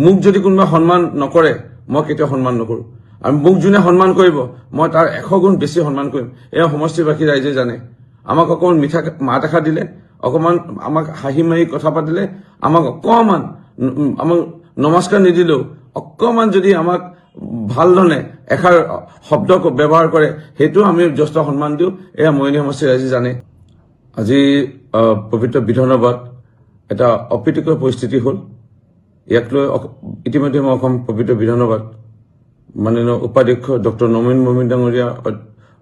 মোক যদি কোনোবা সন্মান নকৰে মই কেতিয়াও সন্মান নকৰো আৰু মোক যোনে সন্মান কৰিব মই তাৰ 100 গুণ বেছি সন্মান কৰিম এয়া সমষ্টিবাসী ৰাইজে জানে আমাক অকমান মিঠা মাত এষাৰ দিলে অকমান আমাক হাঁহি মাৰি কথা পাতিলে আমাক অকমান আমাক নমস্কাৰ নিদিলেও অকমান যদি আমাক ভাল ধৰণে এষাৰ শব্দ ব্যৱহাৰ কৰে সেইটো আমি যথেষ্ট সন্মান দিওঁ এয়া মৰিয়নি সমষ্টিৰ ৰাইজে জানে আজি পবিত্ৰ বিধানসভাত এটা অপ্ৰীতিকৰ পৰিস্থিতি হ'ল ইয়াক লৈ ইতিমধ্যে মই অসম পবিত্ৰ বিধানসভাত মাননীয় উপাধ্যক্ষ ডক্টৰ নমীন মমিন ডাঙৰীয়া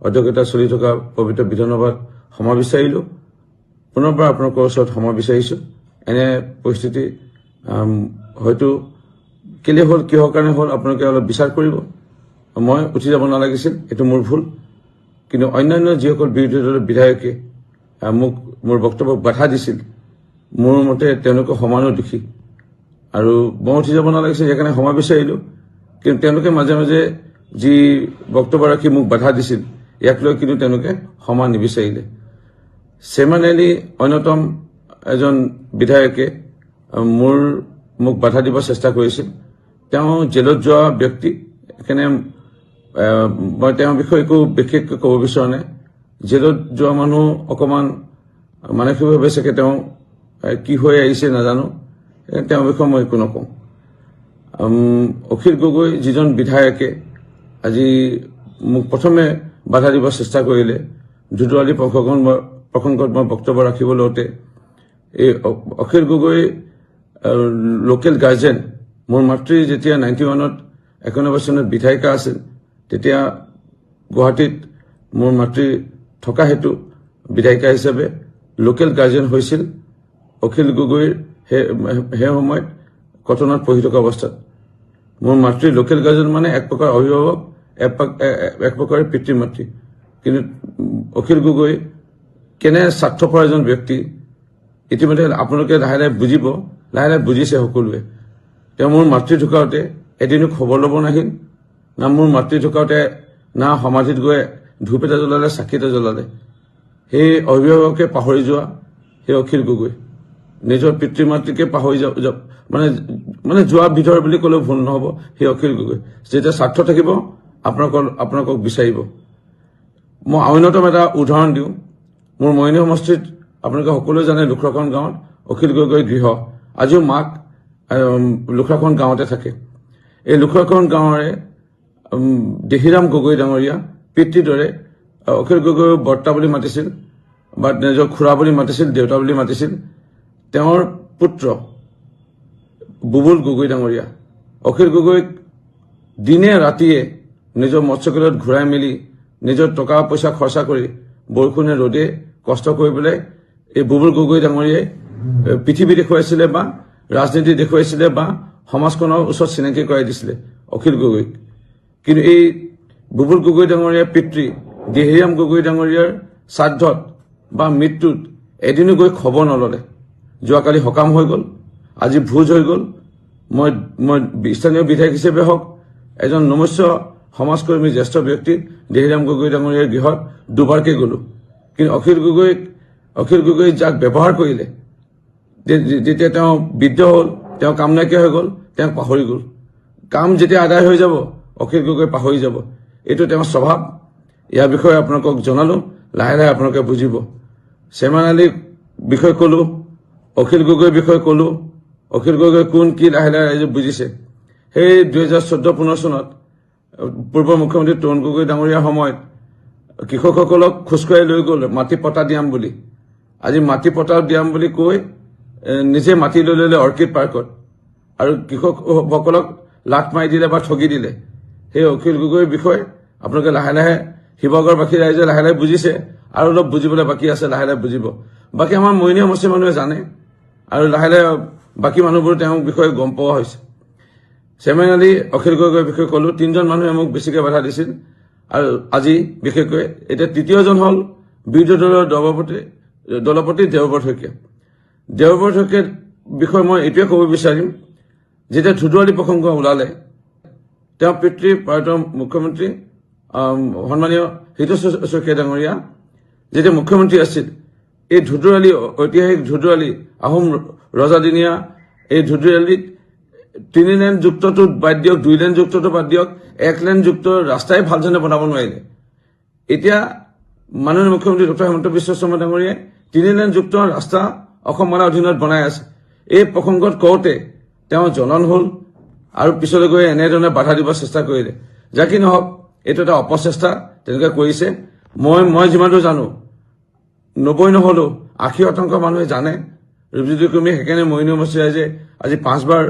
অধ্যক্ষতা চলি থকা পবিত্ৰ বিধানসভাত ক্ষমা বিচাৰিলোঁ পুনৰবাৰ আপোনালোকৰ ওচৰত ক্ষমা বিচাৰিছোঁ এনে পৰিস্থিতি হয়তো কেলে হ'ল কিহৰ কাৰণে হ'ল আপোনালোকে অলপ বিচাৰ কৰিব মই উঠি যাব নালাগিছিল এইটো মোৰ ভুল কিন্তু অন্যান্য যিসকল বিৰোধী দলৰ বিধায়কে মোক মোৰ বক্তব্যক বাধা দিছিল মোৰ মতে তেওঁলোকে সমানো দোষী আৰু মই উঠি যাব নালাগিছিল সেইকাৰণে ক্ষমা বিচাৰিলোঁ কিন্তু তেওঁলোকে মাজে মাজে যি বক্তব্য ৰাখি মোক বাধা দিছিল ইয়াক লৈ কিন্তু তেওঁলোকে ক্ষমা নিবিচাৰিলে চেমান আলী অন্যতম এজন বিধায়কে মোক বাধা দিব চেষ্টা কৰিছিল তেওঁ জেলত যোৱা ব্যক্তি সেইকাৰণে মই তেওঁৰ বিষয়ে একো বিশেষকৈ ক'ব বিচৰা নাই জেলত যোৱা মানুহ অকণমান মানসিকভাৱে চাগে তেওঁ কি হৈ আহিছে নাজানো তেওঁৰ বিষয়ে মই একো নকওঁ অখিল গগৈ যিজন বিধায়কে আজি মোক প্ৰথমে বাধা দিব চেষ্টা কৰিলে দুদুৱালী প্ৰসংগত মই বক্তব্য ৰাখিব লওঁতে এই অখিল গগৈ লোকেল গাৰ্জেন মোৰ মাতৃ যেতিয়া 91ত 91 চনত বিধায়িকা আছিল তেতিয়া গুৱাহাটীত মোৰ মাতৃ থকা হেতু বিধায়িকা হিচাপে লোকেল গাৰ্জেন হৈছিল অখিল গগৈৰ সেই সময়ত কটনত পঢ়ি থকা অৱস্থাত মোৰ মাতৃ লোকেল গাৰ্জেন মানে এক প্ৰকাৰ অভিভাৱক এক প্ৰকাৰে পিতৃ মাতৃ কিন্তু অখিল গগৈ কেনে স্বাৰ্থপৰ এজন ব্যক্তি ইতিমধ্যে আপোনালোকে লাহে লাহে বুজিব লাহে লাহে বুজিছে সকলোৱে তেওঁ মোৰ মাতৃ ঢুকাওঁতে এদিনো খবৰ ল'ব নাহিল না মোৰ মাতৃ ঢুকাওঁতে না সমাধিত গৈ ধূপ এটা জ্বলালে চাকি এটা জ্বলালে সেই অভিভাৱকে পাহৰি যোৱা সেই অখিল গগৈ নিজৰ পিতৃ মাতৃকে পাহৰি মানে যোৱা বিধৰ বুলি ক'লেও ভুল নহ'ব সেই অখিল গগৈ যেতিয়া স্বাৰ্থ থাকিব আপোনালোকক বিচাৰিব মই অন্যতম এটা উদাহৰণ দিওঁ মোৰ মৰিয়নি সমষ্টিত আপোনালোকে সকলোৱে জানে লুখ্ৰাখন গাঁৱত অখিল গগৈৰ গৃহ আজিও মাক লুখ্ৰাখন গাঁৱতে থাকে এই লুখ্ৰাখন গাঁৱৰে দেহিৰাম গগৈ ডাঙৰীয়া পিতৃদৰে অখিল গগৈ বৰ্তা বুলি মাতিছিল বা নিজৰ খুৰা বুলি মাতিছিল দেউতা বুলি মাতিছিল তেওঁৰ পুত্ৰ বুবুল গগৈ ডাঙৰীয়া অখিল গগৈক দিনে ৰাতিয়ে নিজৰ মৎস্যকলত ঘূৰাই মেলি নিজৰ টকা পইচা খৰচা কৰি বৰষুণে ৰ'দে কষ্ট কৰি পেলাই এই বুবুল গগৈ ডাঙৰীয়াই পৃথিৱী দেখুৱাইছিলে বা ৰাজনীতি দেখুৱাইছিলে বা সমাজখনৰ ওচৰত চিনাকি কৰাই দিছিলে অখিল গগৈক কিন্তু এই বুবুল গগৈ ডাঙৰীয়াৰ পিতৃ দেহিৰাম গগৈ ডাঙৰীয়াৰ শ্ৰাদ্ধত বা মৃত্যুত এদিনো গৈ খবৰ নললে যোৱাকালি সকাম হৈ গ'ল আজি ভোজ হৈ গ'ল মই স্থানীয় বিধায়ক হিচাপে হওক এজন নমস্য সমাজকৰ্মী জ্যেষ্ঠ ব্যক্তি দেহিৰাম গগৈ ডাঙৰীয়াৰ গৃহত দুবাৰকৈ গ'লো কিন্তু অখিল গগৈ যাক ব্যৱহাৰ কৰিলে যেতিয়া তেওঁ বৃদ্ধ হ'ল তেওঁ কাম নাইকিয়া হৈ গ'ল তেওঁক পাহৰি গ'ল কাম যেতিয়া আদায় হৈ যাব অখিল গগৈ পাহৰি যাব এইটো তেওঁৰ স্বভাৱ ইয়াৰ বিষয়ে আপোনালোকক জনালোঁ লাহে লাহে আপোনালোকে বুজিব চেমান আলীৰ বিষয়ে ক'লোঁ অখিল গগৈৰ বিষয়ে ক'লোঁ অখিল গগৈ কোন কি লাহে লাহে ৰাইজে বুজিছে সেই 2014-15 চনত পূৰ্ব মুখ্যমন্ত্ৰী তৰুণ গগৈ ডাঙৰীয়াৰ সময়ত কৃষকসকলক খোজকাঢ়ি লৈ গ'ল মাটি পটা দিয়াম বুলি আজি মাটি পটা দিয়াম বুলি কৈ নিজে মাটি লৈ ল'লে অৰ্কিড পাৰ্কত আৰু কৃষকসকলক লাট মাৰি দিলে বা ঠগি দিলে সেই অখিল গগৈৰ বিষয়ে আপোনালোকে লাহে লাহে শিৱসাগৰবাসী ৰাইজে লাহে লাহে বুজিছে আৰু অলপ বুজিবলৈ বাকী আছে লাহে লাহে বুজিব বাকী আমাৰ মৰিয়নি সমষ্টিৰ মানুহে জানে আৰু লাহে লাহে বাকী মানুহবোৰ তেওঁৰ বিষয়ে গম পোৱা হৈছে চেমান আলী অখিল গগৈৰ বিষয়ে ক'লোঁ তিনিজন মানুহে মোক বেছিকৈ বাধা দিছিল আৰু আজি বিশেষকৈ এতিয়া তৃতীয়জন হ'ল বিৰোধী দলৰ দলপতি দেৱব্ৰত শইকীয়াৰ বিষয়ে মই এইটোৱে ক'ব বিচাৰিম যেতিয়া ধুদুৱালী প্ৰসংগ ওলালে তেওঁৰ পিতৃ ভাৰতৰ মুখ্যমন্ত্ৰী সন্মানীয় হিতেশ শইকীয়া ডাঙৰীয়া যেতিয়া মুখ্যমন্ত্ৰী আছিল এই ধুদুৱালী ঐতিহাসিক ধুদুৱালী আহোম ৰজাদিনীয়া এই ধুদুৱালীত 3 লেন যুক্তটো বাদ দিয়ক, 2 লেন যুক্তটো বাদ দিয়ক, 1 লেন যুক্ত ৰাস্তাই ভালজনে বনাব নোৱাৰিলে। এতিয়া মাননীয় মুখ্যমন্ত্ৰী ডক্টৰ হিমন্ত বিশ্ব শৰ্মা ডাঙৰীয়াই 3 লেন যুক্ত ৰাস্তা অসম মানৰ অধীনত বনাই আছে। এই প্ৰসংগত কওঁতে তেওঁ জ্বলন হ'ল আৰু পিছলৈ গৈ এনেধৰণে বাধা দিব চেষ্টা কৰিলে। যা কি নহওক, এইটো এটা অপচেষ্টা তেনেকৈ কৰিছে। মই যিমান দূৰ জানো 90 নহলেও 80% মানুহে জানে ৰূপজ্যোতি কুৰ্মী। সেইকাৰণে মইনু সমষ্টি ৰাইজে আজি 5 বাৰ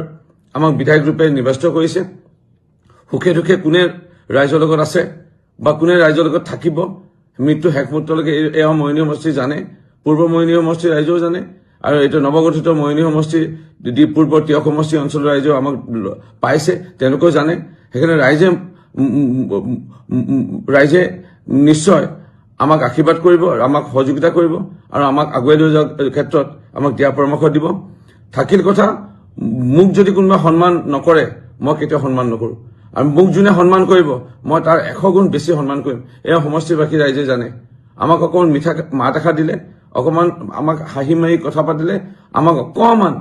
আমাক বিধায়ক ৰূপে নিৰ্বাচিত কৰিছে। সুখে দুখে কোনে ৰাইজৰ লগত আছে বা কোনে ৰাইজৰ লগত থাকিব, মৃত্যু শেষ মুহূৰ্তলৈকে এয়া মইনু সমষ্টি জানে, পূৰ্ব মইনু সমষ্টিৰ ৰাইজেও জানে, আৰু এইটো নৱগঠিত মইনু সমষ্টিৰ পূৰ্বৰ তিয়ক সমষ্টি অঞ্চলৰ ৰাইজেও আমাক পাইছে, তেওঁলোকেও জানে। সেইকাৰণে ৰাইজে নিশ্চয় আমাক আশীৰ্বাদ কৰিব, আমাক সহযোগিতা কৰিব আৰু আমাক আগুৱাই লৈ যোৱাৰ ক্ষেত্ৰত আমাক দিয়া পৰামৰ্শ দিব। থাকিল কথা, মোক যদি কোনোবা সন্মান নকৰে মই কেতিয়াও সন্মান নকৰোঁ, আৰু মোক যোনে সন্মান কৰিব মই তাৰ 100 গুণ বেছি সন্মান কৰিম। এয়া সমষ্টিবাসী ৰাইজে জানে। আমাক অকণমান মিঠা মাত এষাৰ দিলে, অকণমান আমাক হাঁহি মাৰি কথা পাতিলে, আমাক অকণমান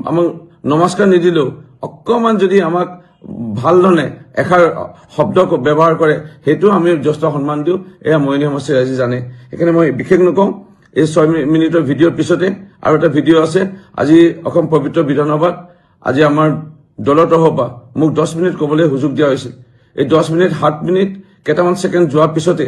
আমাক নমস্কাৰ নিদিলেও অকণমান যদি আমাক ভাল ধৰণে এষাৰ শব্দ ব্যৱহাৰ কৰে, সেইটো আমি যথেষ্ট সন্মান দিওঁ। এয়া মইনু সমষ্টিৰ ৰাইজে জানে। সেইকাৰণে মই বিশেষ নকওঁ। এই 6 মিনিটৰ ভিডিঅ'ৰ পিছতে আৰু এটা ভিডিঅ' আছে। আজি অসম পবিত্ৰ বিধানসভাত আজি আমাৰ দলৰ তৰফৰ পৰা মোক 10 মিনিট ক'বলৈ সুযোগ দিয়া হৈছিল। এই 10 মিনিট 7 মিনিট কেইটামান ছেকেণ্ড যোৱাৰ পিছতে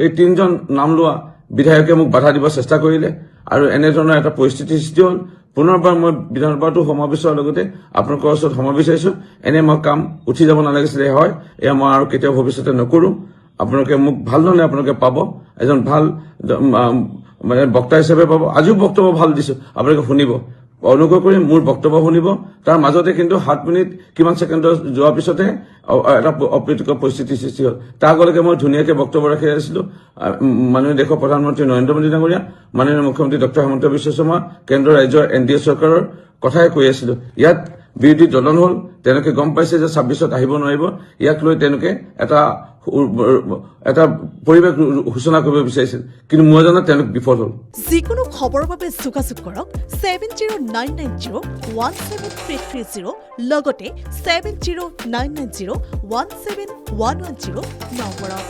এই 3জন নাম লোৱা বিধায়কে মোক বাধা দিব চেষ্টা কৰিলে আৰু এনেধৰণৰ এটা পৰিস্থিতিৰ সৃষ্টি হ'ল। পুনৰবাৰ মই বিধানসভাতো সময় বিচৰাৰ লগতে আপোনালোকৰ ওচৰত সময় বিচাৰিছোঁ। এনে মই কাম উঠি যাব নালাগিছিলে, হয়, এয়া মই আৰু কেতিয়াও ভৱিষ্যতে নকৰোঁ। আপোনালোকে মোক ভাল ধৰণে আপোনালোকে পাব, এজন ভাল মানে বক্তা হিচাপে পাব। আজিও বক্তব্য ভাল দিছোঁ, আপোনালোকে শুনিব। অনুগ্ৰহ কৰি মোৰ বক্তব্য শুনিব। তাৰ মাজতে কিন্তু 7 মিনিট কিমান ছেকেণ্ডৰ যোৱাৰ পিছতে এটা অপ্ৰীতিকৰ পৰিস্থিতিৰ সৃষ্টি হ'ল। তাৰ আগলৈকে মই ধুনীয়াকৈ বক্তব্য ৰাখি আছিলোঁ। মাননীয় দেশৰ প্ৰধানমন্ত্ৰী নৰেন্দ্ৰ মোদী ডাঙৰীয়া, মাননীয় মুখ্যমন্ত্ৰী ডক্টৰ হিমন্ত বিশ্ব শৰ্মা, কেন্দ্ৰ ৰাজ্যৰ NDA চৰকাৰৰ কথাই কৈ আছিলোঁ। ইয়াত বিৰোধী দলন হ'ল, তেওঁলোকে গম পাইছে যে 26ত আহিব নোৱাৰিব। ইয়াক লৈ তেওঁলোকে এটা পৰিৱেশ সূচনা কৰিব বিচাৰিছিল, কিন্তু মই জানো তেওঁলোক বিফল হ'ল। যিকোনো খবৰৰ বাবে যোগাযোগ কৰক 7099017330 লগতে 7099017110 নম্বৰত।